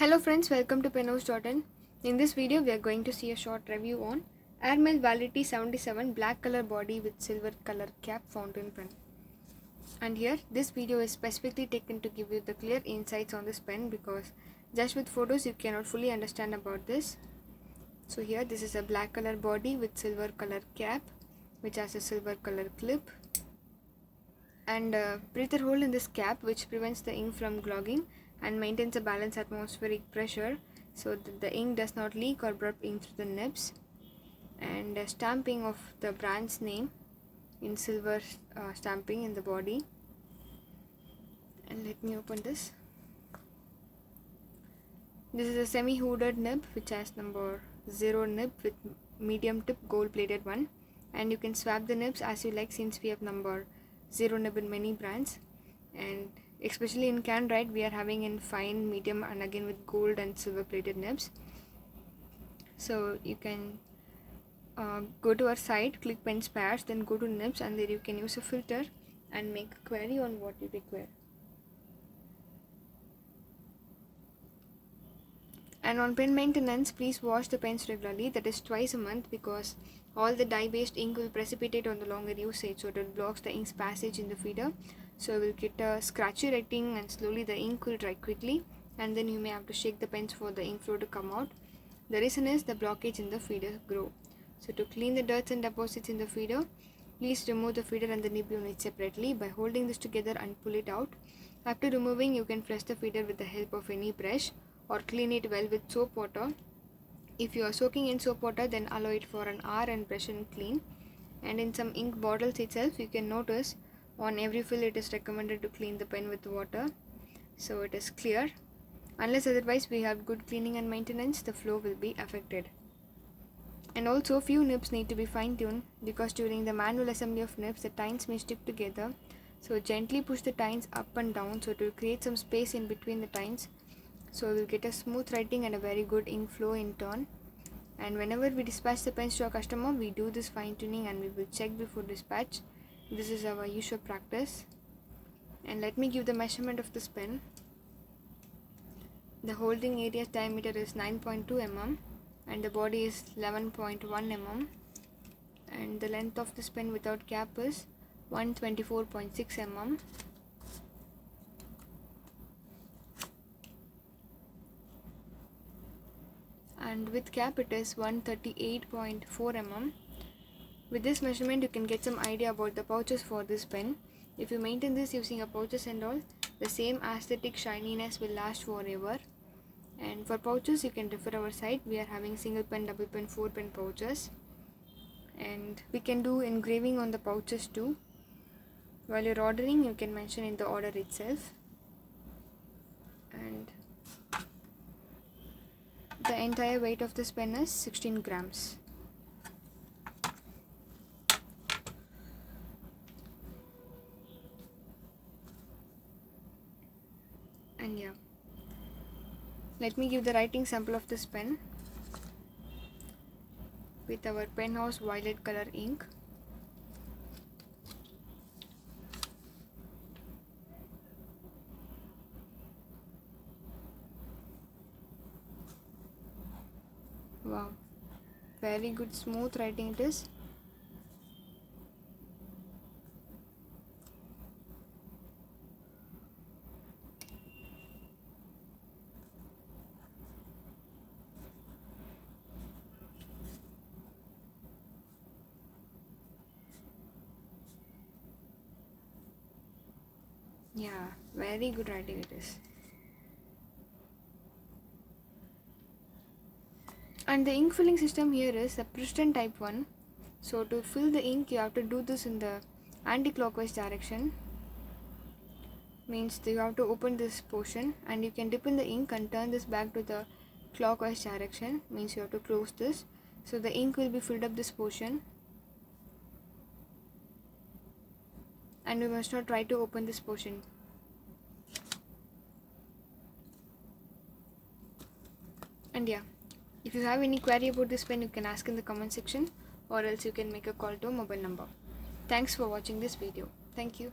Hello friends, welcome to penhouse.in. In this video, we are going to see a short review on Airmail Validity 77 black color body with silver color cap fountain pen. And here, this video is specifically taken to give you the clear insights on this pen because just with photos you cannot fully understand about this. So here, this is a black color body with silver color cap which has a silver color clip and a breather hole in this cap which prevents the ink from clogging and maintains a balanced atmospheric pressure so that the ink does not leak or burp ink through the nibs, and a stamping of the brand's name in silver stamping in the body. And let me open this. This is a semi-hooded nib which has number 0 nib with medium tip gold plated one, and you can swap the nibs as you like since we have number 0 nib in many brands, and especially in Canwrite we are having in fine, medium and again with gold and silver plated nibs. So you can go to our site, click pen spares, then go to nibs, and there you can use a filter and make a query on what you require. And on pen maintenance, please wash the pens regularly, that is twice a month, because all the dye-based ink will precipitate on the longer usage, so it blocks the ink's passage in the feeder. So we'll get a scratchy writing and slowly the ink will dry quickly, and then you may have to shake the pens for the ink flow to come out. The reason is the blockage in the feeder grow. So to clean the dirts and deposits in the feeder, please remove the feeder and the nib unit separately by holding this together and pull it out. After removing, you can flush the feeder with the help of any brush or clean it well with soap water. If you are soaking in soap water, then allow it for an hour and brush and clean. And in some ink bottles itself, you can notice on every fill it is recommended to clean the pen with water, so it is clear. Unless otherwise we have good cleaning and maintenance, the flow will be affected. And also few nibs need to be fine-tuned because during the manual assembly of nibs the tines may stick together, so gently push the tines up and down so it will create some space in between the tines, so we will get a smooth writing and a very good ink flow in turn. And whenever we dispatch the pens to our customer, we do this fine-tuning and we will check before dispatch. This is our usual practice. And let me give the measurement of this pen. The holding area diameter is 9.2 mm and the body is 11.1 mm, and the length of this pen without cap is 124.6 mm. And with cap it is 138.4 mm. With this measurement you can get some idea about the pouches for this pen. If you maintain this using a pouches and all, the same aesthetic shininess will last forever. And for pouches you can refer our site. We are having single pen, double pen, 4 pen pouches, and we can do engraving on the pouches too. While you're ordering, you can mention in the order itself. And the entire weight of this pen is 16 grams. And yeah, let me give the writing sample of this pen with our Penhouse violet color ink. Wow, very good smooth writing it is. Yeah, very good writing it is. And the ink filling system here is the Pryston type 1. So to fill the ink you have to do this in the anti-clockwise direction. Means you have to open this portion and you can dip in the ink and turn this back to the clockwise direction. Means you have to close this, so the ink will be filled up this portion. And we must not try to open this portion. And yeah, if you have any query about this pen, you can ask in the comment section, or else you can make a call to a mobile number. Thanks for watching this video. Thank you.